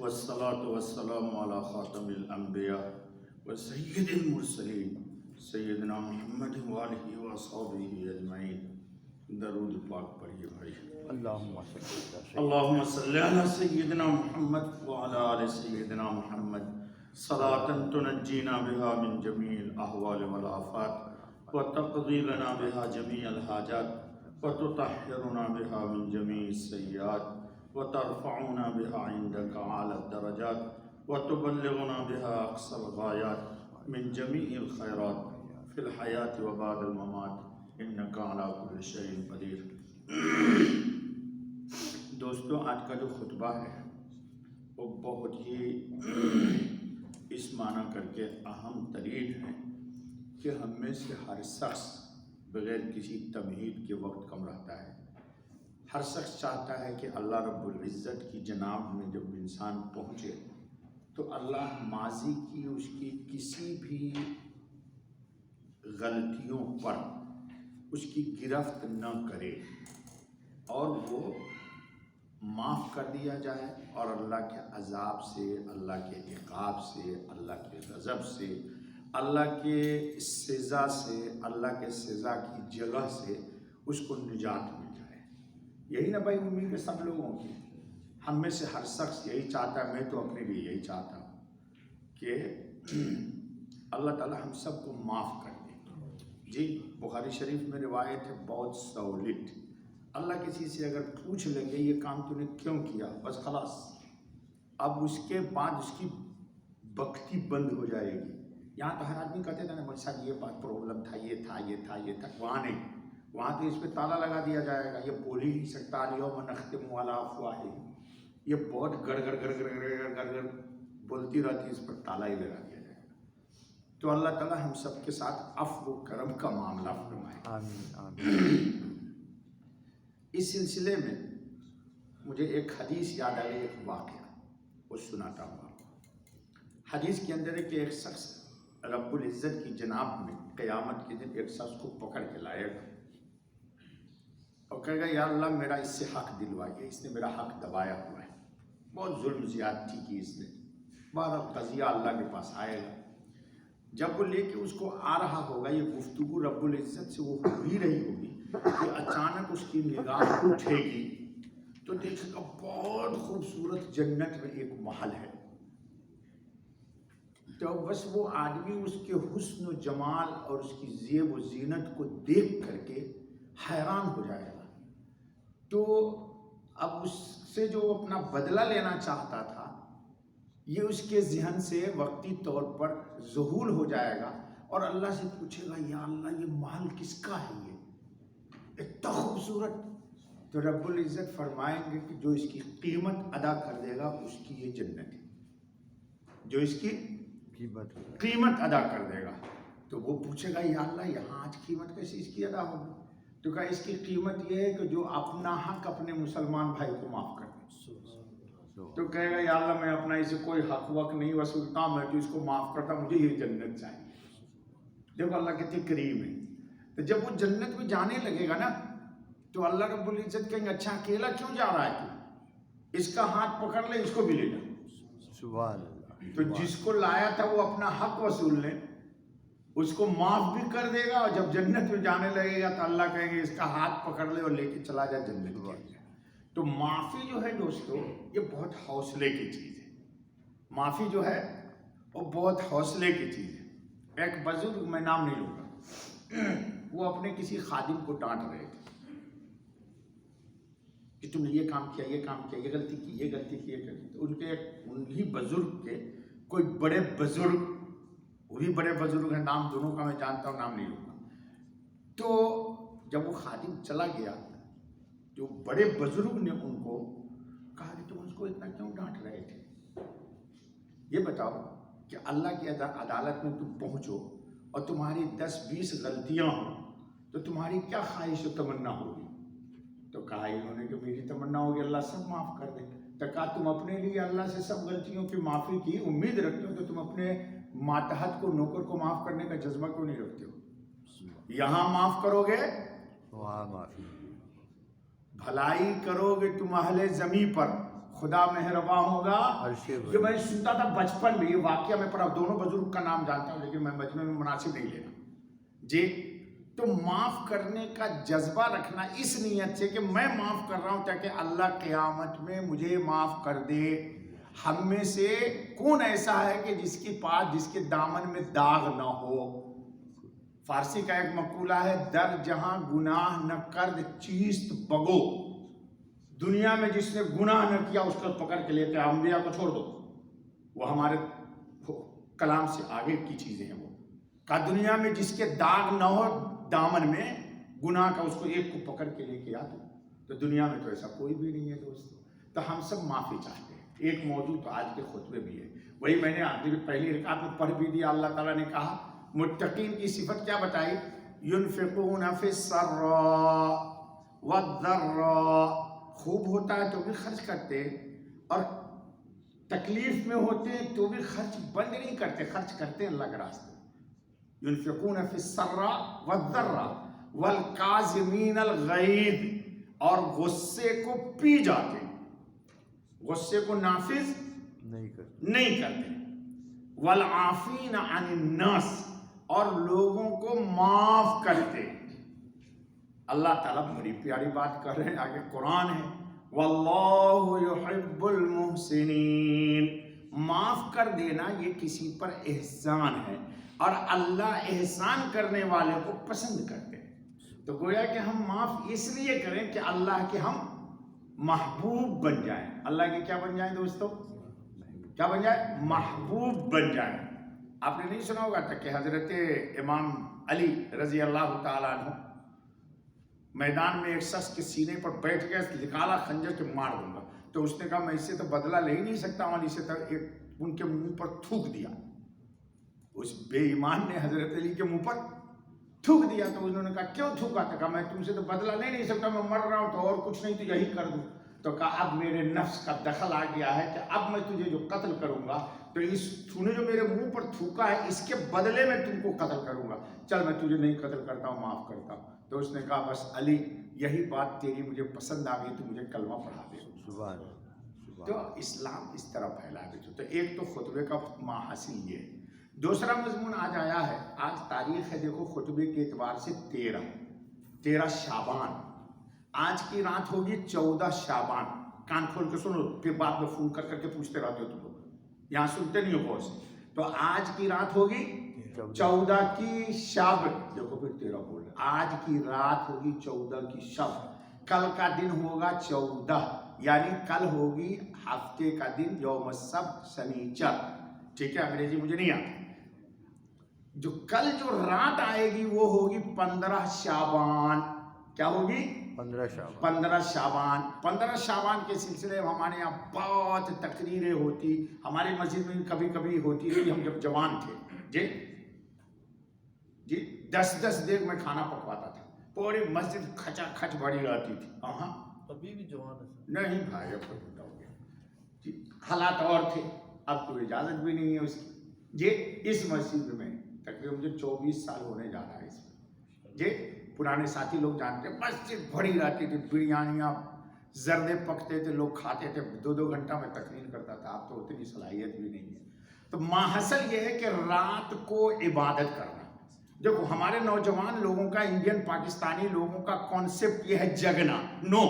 والصلاة والسلام على خاتم الأنبياء وسيد المرسلين سیدنا محمد وآلہ وصحبہ اجمعین. درود پاک پڑھیے بھائی. اللہم صلی علی سیدنا محمد وعلی آل سیدنا محمد صلاة تنجینا بها من جمیع الاحوال والآفات وتقضی لنا بها جمیع الحاجات وتطہرنا بها من جمیع السیئات وترفعنا بها عندك أعلى الدرجات وتبلغنا بها أقصى الغايات من جميع الخيرات في الحياة وبعد الممات إنك على كل شيء قدير. دوستو، آج کا جو خطبہ ہے وہ بہت ہی اس معنی کر کے اہم ترین ہے کہ ہم میں سے ہر شخص بغیر کسی تمہید کے وقت کم رہتا ہے. ہر شخص چاہتا ہے کہ اللہ رب العزت کی جناب میں جب انسان پہنچے تو اللہ ماضی کی اس کی کسی بھی غلطیوں پر اس کی گرفت نہ کرے اور وہ معاف کر دیا جائے، اور اللہ کے عذاب سے، اللہ کے عقاب سے، اللہ کے غضب سے، اللہ کے سزا سے، اللہ کے سزا کی جگہ سے اس کو نجات مل جائے. یہی نا بھائی امید ہے سب لوگوں کی. ہم میں سے ہر شخص یہی چاہتا ہے. میں تو اپنے لیے یہی چاہتا ہوں کہ اللہ تعالی ہم سب کو معاف کر دے. جی، بخاری شریف میں روایت ہے بہت سہولت. اللہ کسی سے اگر پوچھ لیں گے یہ کام تو نے کیوں کیا، بس خلاص، اب اس کے بعد اس کی بختی بند ہو جائے گی. یہاں تو ہر آدمی کہتے تھے نا مجھ سے یہ بات پرابلم تھا، یہ تھا، یہ تھا، یہ تھا. وہاں نہیں، وہاں تو اس پہ تالا لگا دیا جائے گا. یہ بول ہی نہیں سکتا. الیوم نختم علی افواہہم. یہ بہت گڑ گڑ گڑ گڑ گڑ گڑ گڑ بولتی رہتی، اس پر تالا ہی لگا دیا جائے گا. تو اللہ تعالی ہم سب کے ساتھ عفو و کرم کا معاملہ فرمائے. آمین آمین. اس سلسلے میں مجھے ایک حدیث یاد آ گئی، ایک واقعہ وہ سناتا ہوں آپ کو. حدیث کے اندر ہے کہ ایک شخص رب العزت کی جناب میں قیامت کے دن ایک شخص کو پکڑ کے لائے گا اور کہے گا یا اللہ میرا اس سے حق دلوائیے، اس نے میرا حق دبایا ہوا ہے، بہت ظلم زیادتی کی اس نے. بہرحال قضیہ اللہ کے پاس آئے گا. جب وہ لے کے اس کو آ رہا ہوگا، یہ گفتگو رب العزت سے وہ ہو ہی رہی ہوگی کہ اچانک اس کی نگاہ اٹھے گی تو دیکھے گا بہت خوبصورت جنت میں ایک محل ہے. تو بس وہ آدمی اس کے حسن و جمال اور اس کی زیب و زینت کو دیکھ کر کے حیران ہو جائے گا. تو اب اس سے جو اپنا بدلہ لینا چاہتا تھا یہ اس کے ذہن سے وقتی طور پر ظہور ہو جائے گا اور اللہ سے پوچھے گا یا اللہ یہ محل کس کا ہے، یہ اتنا خوبصورت. تو رب العزت فرمائیں گے کہ جو اس کی قیمت ادا کر دے گا اس کی یہ جنت ہے، جو اس کی قیمت ادا کر دے گا. تو وہ پوچھے گا یا اللہ یہاں آج قیمت کیسے اس کی ادا ہوگی؟ تو کہا اس کی قیمت یہ ہے کہ جو اپنا حق اپنے مسلمان بھائی کو معاف کر دے. تو کہے گا یا اللہ میں اپنا اسے کوئی حق وقت نہیں وصولتا، میں تو اس کو معاف کرتا، مجھے یہ جنت چاہیے. دیکھو اللہ کتنی کریم ہے. تو جب وہ جنت میں جانے لگے گا نا تو اللہ رب العزت کہیں گے اچھا اکیلا کیوں جا رہا ہے تو اس کا ہاتھ پکڑ لے، اس کو بھی لے جا. سبحان اللہ. تو جس کو لایا تھا وہ اپنا حق وصول لے، اس کو معاف بھی کر دے گا، اور جب جنت میں جانے لگے گا تو اللہ کہیں گے اس کا ہاتھ پکڑ لے اور لے کے چلا جا جنت میں. تو معافی جو ہے دوستو یہ بہت حوصلے کی چیز ہے. معافی جو ہے وہ بہت حوصلے کی چیز ہے. ایک بزرگ، میں نام نہیں لوں گا، وہ اپنے کسی خادم کو ڈانٹ رہے تھے کہ تم نے یہ کام کیا، یہ کام کیا، یہ غلطی کی، یہ غلطی کی، یہ غلطی. تو ان کے انہی بزرگ کے کوئی بڑے بزرگ، وہی بڑے بزرگ ہیں، نام دونوں کا میں جانتا ہوں، نام نہیں لوں گا. تو جب وہ خادم چلا گیا جو بڑے بزرگ نے ان کو کہا کہ تم اس کو اتنا کیوں ڈانٹ رہے تھے؟ یہ بتاؤ کہ اللہ کی عدالت میں تم پہنچو اور تمہاری 10-20 غلطیاں ہوں تو تمہاری کیا خواہش و تمنا ہوگی؟ تو کہا انہوں نے کہ میری تمنا ہوگی اللہ سب معاف کر دے. تو کہا تم اپنے لیے اللہ سے سب غلطیوں کی معافی کی امید رکھتے ہو تو تم اپنے ماتحت کو، نوکر کو معاف کرنے کا جذبہ کیوں نہیں رکھتے ہو؟ یہاں معاف کرو گے وہاں معافی. بھلائی کرو گے تم اہل زمیں پر، خدا مہرباں ہوگا. عرش یہ میں سنتا تھا بچپن میں، یہ واقعہ میں پڑھا. دونوں بزرگ کا نام جانتا ہوں لیکن میں مجمع میں مناسب نہیں لینا جی. تو معاف کرنے کا جذبہ رکھنا اس نیت سے کہ میں معاف کر رہا ہوں تاکہ اللہ قیامت میں مجھے معاف کر دے. ہم میں سے کون ایسا ہے کہ جس کے پاس، جس کے دامن میں داغ نہ ہو؟ فارسی کا ایک مقولہ ہے، در جہاں گناہ نہ کرد چیست بگو. دنیا میں جس نے گناہ نہ کیا اس کو پکڑ کے لیتے ہیں. انبیاء کو چھوڑ دو، وہ ہمارے کلام سے آگے کی چیزیں ہیں. وہ کہ دنیا میں جس کے داغ نہ ہو دامن میں گناہ کا، اس کو ایک کو پکڑ کے لے کے آ دو. تو دنیا میں تو ایسا کوئی بھی نہیں ہے دوستو. تو ہم سب معافی چاہتے ہیں. ایک موضوع تو آج کے خطبے بھی ہے، وہی میں نے پہلی رکعت میں پڑھ بھی دیا. اللہ تعالیٰ نے کہا متقین کی صفت کیا بتائی؟ ينفقون فی السراء والضراء. خوب ہوتا ہے تو بھی خرچ کرتے، اور تکلیف میں ہوتے ہیں تو بھی خرچ بند نہیں کرتے، خرچ کرتے ہیں اللہ کے راستے. ينفقون فی السراء والضراء والکاظمین الغیظ. اور غصے کو پی جاتے، غصے کو نافذ نہیں کرتے. والعافین عن الناس. اور لوگوں کو معاف کرتے. اللہ تعالیٰ بڑی پیاری بات کر رہے ہیں، آگے قرآن ہے، واللہ یحب المحسنین. معاف کر دینا یہ کسی پر احسان ہے، اور اللہ احسان کرنے والے کو پسند کرتے ہیں. تو گویا کہ ہم معاف اس لیے کریں کہ اللہ کے ہم محبوب بن جائیں. اللہ کے کیا بن جائیں دوستو؟ کیا بن جائیں؟ محبوب بن جائیں. آپ نے نہیں سنا ہوگا تھا کہ حضرت امام علی رضی اللہ تعالیٰ عنہ میدان میں ایک شخص کے سینے پر بیٹھ گئے، نکالا خنجر کے مار دوں گا. تو اس نے کہا میں اس سے تو بدلہ لے ہی نہیں سکتا ہوں. علی سے تو ایک ان کے منہ پر تھوک دیا. اس بے ایمان نے حضرت علی کے منہ پر تھوک دیا. تو انہوں نے کہا کیوں تھوکا؟ تھا کہا میں تم سے تو بدلہ لے نہیں سکتا، میں مر رہا ہوں تو اور کچھ نہیں تو یہی کر دوں. تو کہا اب میرے نفس کا دخل آ گیا ہے کہ اب میں تجھے جو قتل کروں گا تو تو نے جو میرے منہ پر تھوکا ہے اس کے بدلے میں تم کو قتل کروں گا. چل میں تجھے نہیں قتل کرتا ہوں، معاف کرتا ہوں. تو اس نے کہا بس علی یہی بات تیری مجھے پسند آ گئی، تو مجھے کلمہ پڑھا دے. تو اسلام اس طرح پھیلا ہے. تو ایک تو خطبے کا ماحصل یہ ہے. دوسرا مضمون آج آیا ہے، آج تاریخ ہے دیکھو خطبے کے اعتبار سے 13 شعبان. آج کی رات ہوگی 14 شعبان. کان کھول کے سنو، پھر بعد میں فون کر کے پوچھتے رہتے ہو تم لوگ، یہاں سنتے نہیں ہو کون سے. تو آج کی رات ہوگی 14 کی شب. دیکھو پھر 13 بول رہے. آج کی رات ہوگی 14 کی شب. کل کا دن ہوگا 14، یعنی کل ہوگی ہفتے کا دن، یوم السبت، سنیچر. ٹھیک ہے، انگریزی مجھے نہیں آتی. جو کل جو رات آئے گی وہ ہوگی 15 شعبان. کیا ہوگی؟ 15 شعبان. 15 شعبان کے سلسلے میں ہمارے یہاں بہت تقریریں ہوتی. ہماری مسجد میں کبھی کبھی ہوتی تھی. ہم جب جوان تھے جی 10 دیگ میں کھانا پکواتا تھا. پوری مسجد کھچا کھچ بڑی رہتی تھی. ہاں ابھی بھی جوان ہے. نہیں بھائی، اب تو ہو گیا جی. حالات اور تھے، اب تو اجازت بھی نہیں ہے اس کی. جی اس مسجد میں تقریباً مجھے 24 سال ہونے جا رہا ہے اس میں. جی پرانے ساتھی لوگ جانتے ہیں، مسجد بڑی رہتی تھی، بریانیاں زردے پکتے تھے، لوگ کھاتے تھے. 2 گھنٹہ میں تقریر کرتا تھا. اب تو اتنی صلاحیت بھی نہیں ہے. تو ماحصل یہ ہے کہ رات کو عبادت کرنا. دیکھو ہمارے نوجوان لوگوں کا، انڈین پاکستانی لوگوں کا کانسیپٹ یہ ہے جگنا. نو،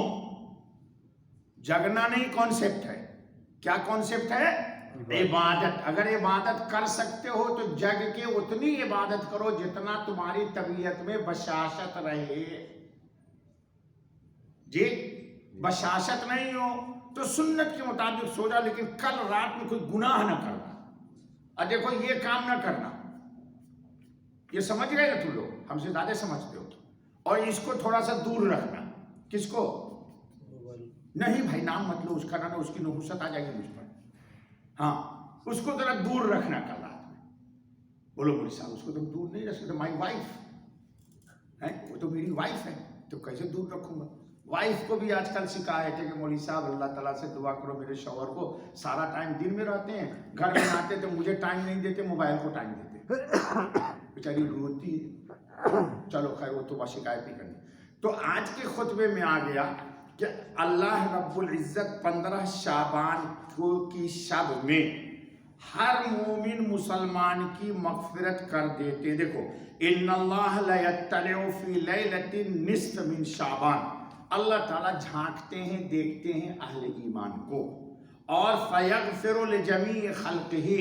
جگنا نہیں کانسیپٹ ہے. کیا کانسیپٹ ہے؟ عبادت. اگر عبادت کر سکتے ہو تو جگ کے اتنی عبادت کرو جتنا تمہاری طبیعت میں بشاشت رہے. جی بشاشت نہیں ہو تو سنت کے مطابق سو جا، لیکن کل رات میں کوئی گناہ نہ کرنا. اور دیکھو یہ کام نہ کرنا، یہ سمجھ گئے نا تم لوگ، ہم سے زیادہ سمجھتے ہو. اور اس کو تھوڑا سا دور رکھنا. کس کو؟ نہیں بھائی نام مت لو اس کا، نہ اس کی نحوست آ جائے گی مجھ پر. ہاں اس کو ذرا دور رکھنا کل رات میں. بولو مولوی صاحب اس کو تم دور نہیں رکھ سکتے. مائی وائف ہے، وہ تو میری وائف ہے، تو کیسے دور رکھوں گا؟ وائف کو بھی آج کل شکایت ہے کہ مولوی صاحب اللہ تعالیٰ سے دعا کرو میرے شوہر کو سارا ٹائم دن میں رہتے ہیں، گھر میں آتے تو مجھے ٹائم نہیں دیتے، موبائل کو ٹائم دیتے. بیچاری روتی ہے. چلو خیر وہ تو بس شکایت نہیں کرنی. تو آج کے خطبے میں آ گیا کہ اللہ رب العزت 15 شعبان کی شب میں ہر مومن مسلمان کی مغفرت کر دیتے. دیکھو ان اللہ لا یطلع فی لیلۃ نصف من شعبان، اللہ تعالیٰ جھانکتے ہیں دیکھتے ہیں اہل ایمان کو، اور فیغفر لجمیع خلقہ،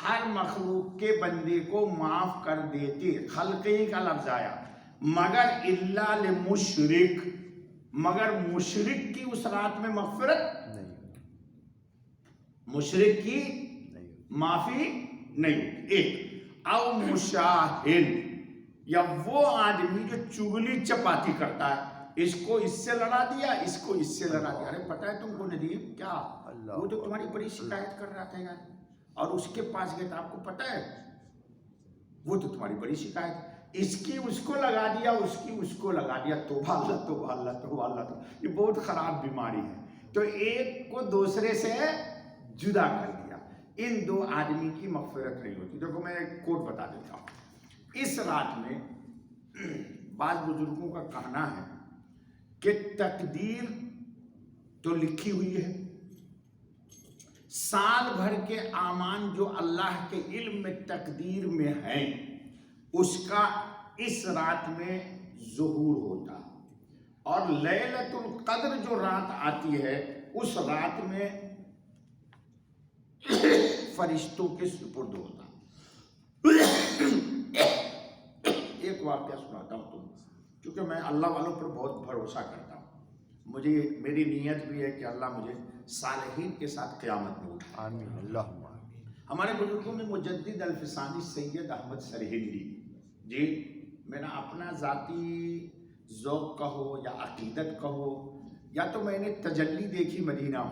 ہر مخلوق کے بندے کو معاف کر دیتے. خلقہ کا لفظ آیا، مگر الا لمشرک، مگر مشرک کی اس رات میں مغفرت نہیں، مشرک کی معافی نہیں. ایک او مشاہد، یا وہ آدمی جو چگلی چپاتی کرتا ہے، اس کو اس سے لڑا دیا، اس کو اس سے لڑا دیا. ارے پتہ ہے تم کو ندیم کیا، وہ تو تمہاری بڑی شکایت کر رہا تھا یار، اور اس کے پاس گئے تو آپ کو پتہ ہے وہ تو تمہاری بڑی شکایت، اس کی اس کو لگا دیا، اس کی اس کو لگا دیا. توبہ اللہ توبہ اللہ توبہ اللہ توبہ. یہ بہت خراب بیماری ہے. تو ایک کو دوسرے سے جدا کر دیا. ان دو آدمی کی مغفرت نہیں ہوتی. دیکھو میں ایک کوٹ بتا دیتا ہوں. اس رات میں بعض بزرگوں کا کہنا ہے کہ تقدیر تو لکھی ہوئی ہے، سال بھر کے اعمال جو اللہ کے علم میں تقدیر میں ہیں اس کا اس رات میں ظہور ہوتا، اور لیلۃ القدر جو رات آتی ہے اس رات میں فرشتوں کے سپرد ہوتا. ایک واقعہ سناتا ہوں تم، کیونکہ میں اللہ والوں پر بہت بھروسہ کرتا ہوں. میری نیت بھی ہے کہ اللہ مجھے صالحین کے ساتھ قیامت میں اٹھائے. آمین اللہم آمین. ہمارے بزرگوں میں مجدد الفسانی سید احمد سرہندی جی، میرا اپنا ذاتی ذوق کہو یا عقیدت کہو، یا تو میں نے تجلی دیکھی مدینہ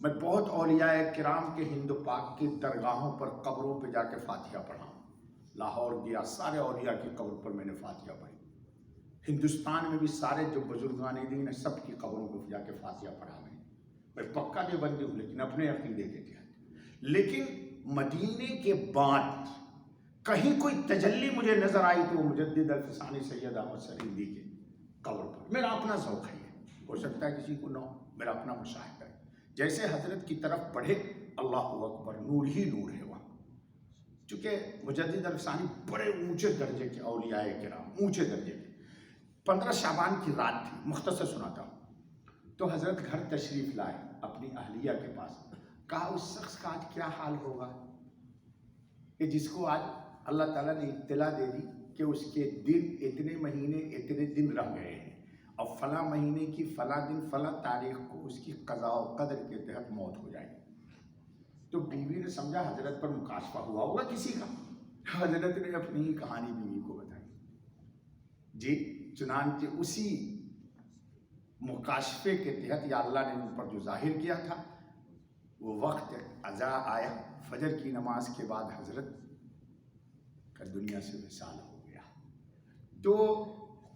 میں بہت اولیاء کرام کے ہند و پاک کی درگاہوں پر قبروں پہ جا کے فاتحہ پڑھا. لاہور گیا، سارے اولیاء کی قبر پر میں نے فاتحہ پڑھی. ہندوستان میں بھی سارے جو بزرگان دین ہیں سب کی قبروں کو جا کے فاتحہ پڑھا. میں پکا دیوبندی ہوں لیکن اپنے عقیدے کے تحت. لیکن مدینے کے بعد کہیں کوئی تجلی مجھے نظر آئی تو وہ مجدد الفسانی سید احمد سرہندی کے قبر پر. میرا اپنا ذوق ہے، ہو سکتا ہے کسی کو نہ، میرا اپنا مشاہدہ ہے. جیسے حضرت کی طرف پڑھے اللہ اکبر، نور ہی نور ہے وہاں. چونکہ مجدد الفسانی بڑے اونچے درجے کے اولیاء کرام، اونچے درجے کے. 15 شعبان کی رات تھی، مختصر سناتا ہوں. تو حضرت گھر تشریف لائے اپنی اہلیہ کے پاس. کہا اس شخص کا آج کیا حال ہوگا کہ جس کو آج اللہ تعالیٰ نے اطلاع دے دی کہ اس کے دن اتنے مہینے اتنے دن رہ گئے ہیں، اور فلاں مہینے کی فلاں دن فلاں تاریخ کو اس کی قضاء و قدر کے تحت موت ہو جائے گی. تو بیوی نے سمجھا حضرت پر مکاشفہ ہوا ہوگا کسی کا. حضرت نے اپنی ہی کہانی بیوی کو بتائی جی. چنانچہ اسی مکاشفے کے تحت یا اللہ نے ان پر جو ظاہر کیا تھا وہ وقت عزا آیا. فجر کی نماز کے بعد حضرت کا دنیا سے وصال ہو گیا. تو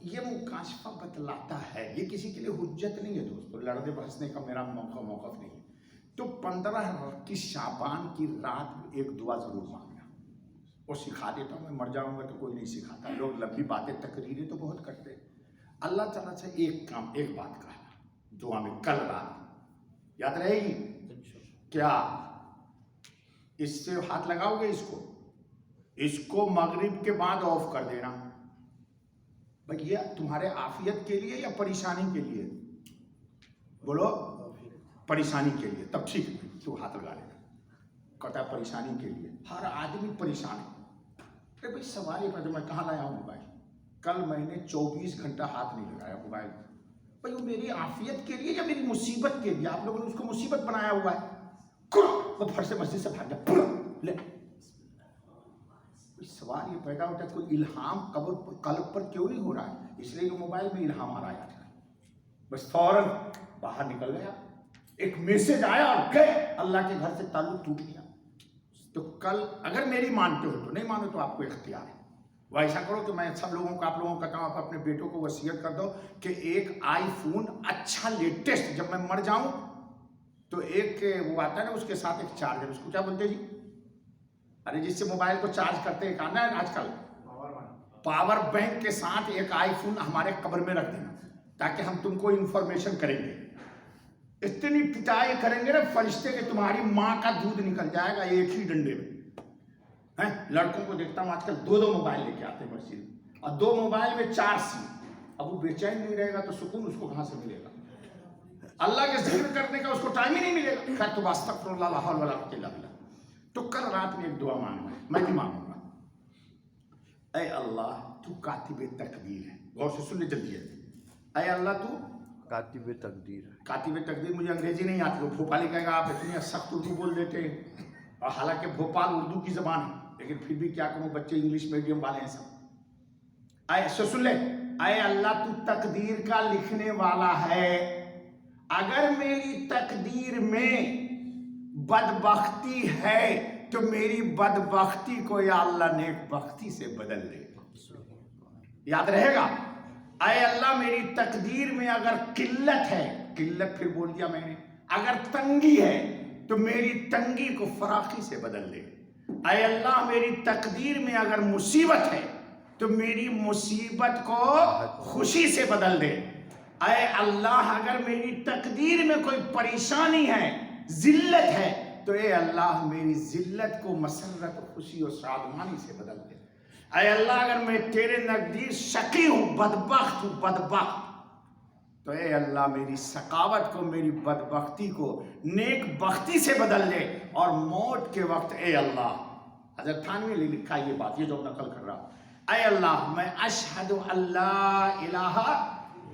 یہ مکاشفہ بتلاتا ہے، یہ کسی کے لیے حجت نہیں ہے دوستو، لڑنے بحثنے کا میرا موقف نہیں. تو 15 کی شعبان کی رات ایک دعا ضرور مانگنا، اور سکھا دیتا ہوں. میں مر جاؤں گا تو کوئی نہیں سکھاتا، لوگ لمبی باتیں تقریریں تو بہت کرتے. اللہ تعالیٰ سے ایک بات کہنا دعا میں کل رات، یاد رہے گی کیا؟ اس سے ہاتھ لگاؤ گے، اس کو مغرب کے بعد آف کر دینا. بھائی یہ تمہارے عافیت کے لیے یا پریشانی کے لیے؟ بولو پریشانی کے لیے. تب ٹھیک ہے تو ہاتھ لگا لینا. کہتا پریشانی کے لیے، ہر آدمی پریشان ہے. ارے بھائی سوال یہ کرتے میں کہاں لایا ہوں موبائل؟ کل میں نے 24 گھنٹہ ہاتھ نہیں لگایا موبائل. بھائی وہ میری عافیت کے لیے یا میری مصیبت کے لیے؟ آپ لوگوں نے اس کو مصیبت بنایا ہوا ہے. وہ پھر سے مسجد سے بھاگ جا لے. سوال یہ پیدا ہوتا ہے کوئی الہام قلب پر کیوں نہیں ہو رہا ہے؟ اس لیے کہ موبائل میں الہام آ رہا ہے. بس فوراً باہر نکل گیا، ایک میسج آیا اور گئے، اللہ کے گھر سے تعلق ٹوٹ گیا. تو کل اگر میری مانتے ہو تو، نہیں مانو تو آپ کو اختیار ہے. وہ ایسا کرو کہ میں سب لوگوں کو، آپ لوگوں کو کہتا ہوں، آپ اپنے بیٹوں کو وصیت کر دو کہ ایک آئی فون اچھا لیٹسٹ، جب میں مر جاؤں تو ایک وہ آتا ہے نا اس کے ساتھ ایک چارجر، اس کو کیا بولتے ہیں جی؟ ارے جس سے موبائل کو چارج کرتے ہیں، آنا ہے آج کل پاور بینک کے ساتھ ایک آئی فون ہمارے قبر میں رکھ دینا. تاکہ ہم تم کو انفارمیشن کریں گے. اتنی پٹائی کریں گے نا فرشتے کہ تمہاری ماں کا دودھ نکل جائے گا ایک ہی ڈنڈے میں. لڑکوں کو دیکھتا ہوں آج کل 2 موبائل لے کے آتے ہیں مسجد میں، اور 2 موبائل میں 4 سیم. اب وہ بے چین نہیں رہے گا تو سکون اس کو کہاں سے ملے گا؟ اللہ کے ذکر کرنے کا اس کو ٹائم ہی نہیں ملے گا. خیر تو استغفر اللہ لا حول ولا قوت الا باللہ. تو کل رات میں ایک دعا مانگنا ہے، میں بھی مانگوں گا. اے اللہ تو کاتب تقدیر ہے. غور سے سن لے جلدی ہے. اے اللہ تو کاتب تقدیر ہے. کاتب تقدیر. مجھے انگریزی نہیں آتی، وہ بھوپالی کہے گا آپ اتنی سخت اردو بول دیتے ہیں، اور حالانکہ بھوپال اردو کی زبان ہے، لیکن پھر بھی کیا کہوں، بچے انگلش میڈیم والے ہیں سب. اے سن لے. اے اللہ تو تقدیر کا لکھنے والا ہے، اگر میری تقدیر میں بدبختی ہے تو میری بدبختی کو یا اللہ نیک بختی سے بدل دے. یاد رہے گا. اے اللہ میری تقدیر میں اگر قلت ہے، قلت پھر بول دیا میں نے، اگر تنگی ہے تو میری تنگی کو فراخی سے بدل دے. اے اللہ میری تقدیر میں اگر مصیبت ہے تو میری مصیبت کو خوشی سے بدل دے. اے اللہ اگر میری تقدیر میں کوئی پریشانی ہے، ذلت ہے، تو اے اللہ میری ذلت کو مسرت، خوشی اور شادمانی سے بدل دے. اے اللہ اگر میں تیرے نزدیک شقی ہوں، بدبخت ہوں، بدبخت، تو اے اللہ میری سخاوت کو، میری بدبختی کو نیک بختی سے بدل دے. اور موت کے وقت اے اللہ، حضرت تھانوی نے لکھا یہ بات، یہ جو نقل کر رہا، اے اللہ میں اشہد ان لا الہ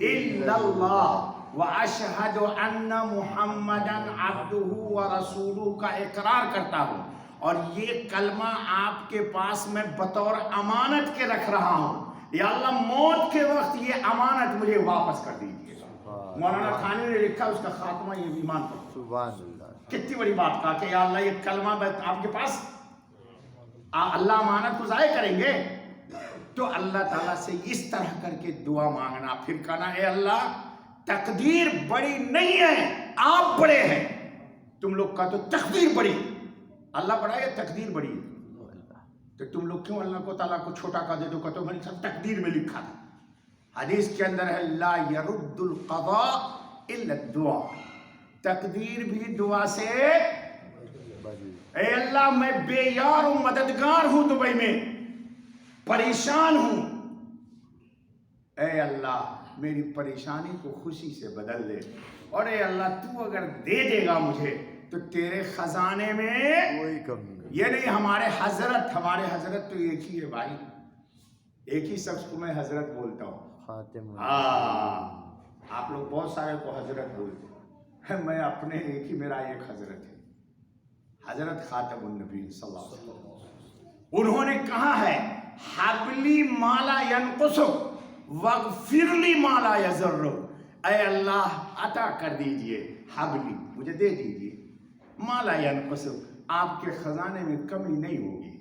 الا اللہ واشہد ان محمدا عبدہ ورسولہ کا اقرار کرتا ہوں، اور یہ کلمہ آپ کے پاس میں بطور امانت کے رکھ رہا ہوں. یا اللہ موت کے وقت یہ امانت مجھے واپس کر دیجیے. مولانا تھانوی نے لکھا اس کا خاتمہ یہ ایمان پر. سبحان اللہ. کتنی بڑی بات کہا کہ یا اللہ یہ کلمہ آپ کے پاس، اللہ امانت کو ضائع کریں گے؟ تو اللہ تعالیٰ سے اس طرح کر کے دعا مانگنا، پھر کہنا اے اللہ تقدیر بڑی نہیں ہے، آپ بڑے ہیں. تم لوگ کا تو تقدیر بڑی، اللہ بڑا ہے، تقدیر بڑی ہے. تو تم لوگ کیوں اللہ کو تعالیٰ کو چھوٹا کر دے؟ تو کہتے ہو میں نے سب تقدیر میں لکھا تھا. حدیث کے اندر ہے لا يرد القضاء الا الدعاء. تقدیر بھی دعا سے. اے اللہ میں بے یار ہوں، مددگار ہوں، دبئی میں پریشان ہوں. اے اللہ میری پریشانی کو خوشی سے بدل دے. اور اے اللہ تو اگر دے دے گا مجھے تو تیرے خزانے میں کوئی کمی نہیں. یہ نہیں ہمارے حضرت تو ایک ہی ہے بھائی، ایک ہی شخص کو میں حضرت بولتا ہوں. خاتم. آپ لوگ بہت سارے کو حضرت بولتے ہیں، میں اپنے ایک ہی، میرا ایک حضرت ہے، حضرت خاتم النبی صلی اللہ علیہ وسلم. انہوں نے کہا ہے حبلی مالا ینقصک وغفرلی مالا یضرک. اے اللہ عطا کر دیجئے، حبلی مجھے دے دیجئے، مالا ینقصک آپ کے خزانے میں کمی نہیں ہوگی،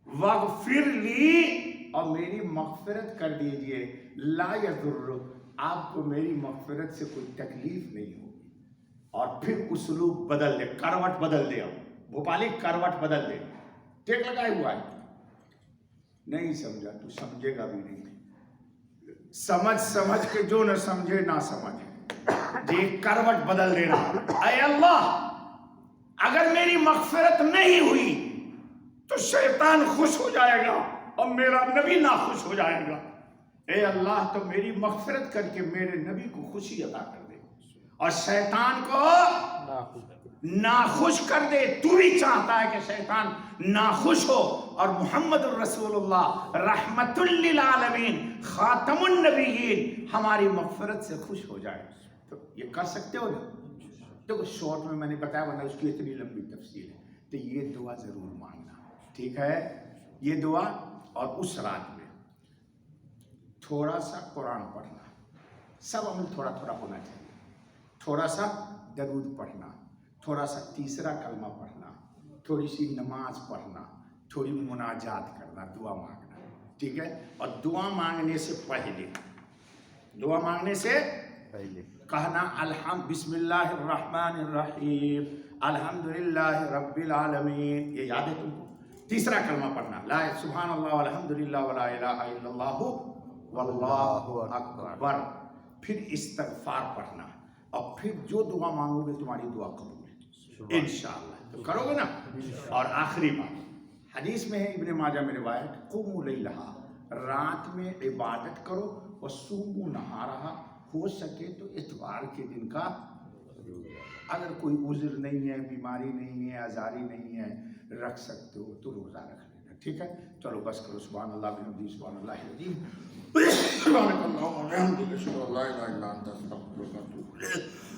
وغفرلی اور میری مغفرت کر دیجئے، لا یضرک آپ کو میری مغفرت سے کوئی تکلیف نہیں ہوگی. اور پھر اسلوب بدل دے، کروٹ بدل دے. اب بھوپالی کروٹ بدل دے. ٹیک لگائے ہوا ہے، نہیں سمجھا تو سمجھے گا بھی نہیں. سمجھ کے جو نہ سمجھے نہ سمجھے، یہ کروٹ بدل دینا. اے اللہ اگر میری مغفرت نہیں ہوئی تو شیطان خوش ہو جائے گا اور میرا نبی ناخوش ہو جائے گا. اے اللہ تو میری مغفرت کر کے میرے نبی کو خوشی عطا کر دے اور شیطان کو ناخوش کر دے. تو بھی چاہتا ہے کہ شیطان ناخوش ہو اور محمد الرسول اللہ رحمت للعالمین خاتم النبیین ہماری مغفرت سے خوش ہو جائے. تو یہ کر سکتے ہو نا؟ دیکھو شارٹ میں نے بتایا، ورنہ اس کی اتنی لمبی تفصیل ہے. تو یہ دعا ضرور مانگنا، ٹھیک ہے؟ یہ دعا. اور اس رات میں تھوڑا سا قرآن پڑھنا، سب عمل تھوڑا تھوڑا ہونا چاہیے. تھوڑا سا درود پڑھنا، تھوڑا سا تیسرا کلمہ پڑھنا، تھوڑی سی نماز پڑھنا، تھوڑی مناجات کرنا، دعا مانگنا، ٹھیک ہے؟ اور دعا مانگنے سے پہلے کہنا بسم اللہ الرحمن الرحیم الحمدللہ رب العالمین. یہ یاد ہے تم کو؟ تیسرا کلمہ پڑھنا لا سبحان اللہ والحمدللہ ولا الہ الا اللہ واللہ اکبر. پھر استغفار پڑھنا، اور پھر جو دعا مانگو گے تمہاری دعا قبول ہے انشاءاللہ، تو کرو گے نا۔ اور آخری بات، حدیث میں ہے ابن ماجہ میں روایت، قوموا لیلہا، رات میں عبادت کرو، وصوموا نہارہا، ہو سکے تو اتوار کے دن کا، اگر کوئی عذر نہیں ہے، بیماری نہیں ہے، ازاری نہیں ہے، رکھ سکتے ہو تو روزہ رکھ لینا، ٹھیک ہے۔ چلو بس کرو، سبحان اللہ بحمدہ، سبحان اللہ العظیم، سبحانک اللہم وبحمدک، اشہد ان لا الہ الا انت، استغفرک و اتوب الیک۔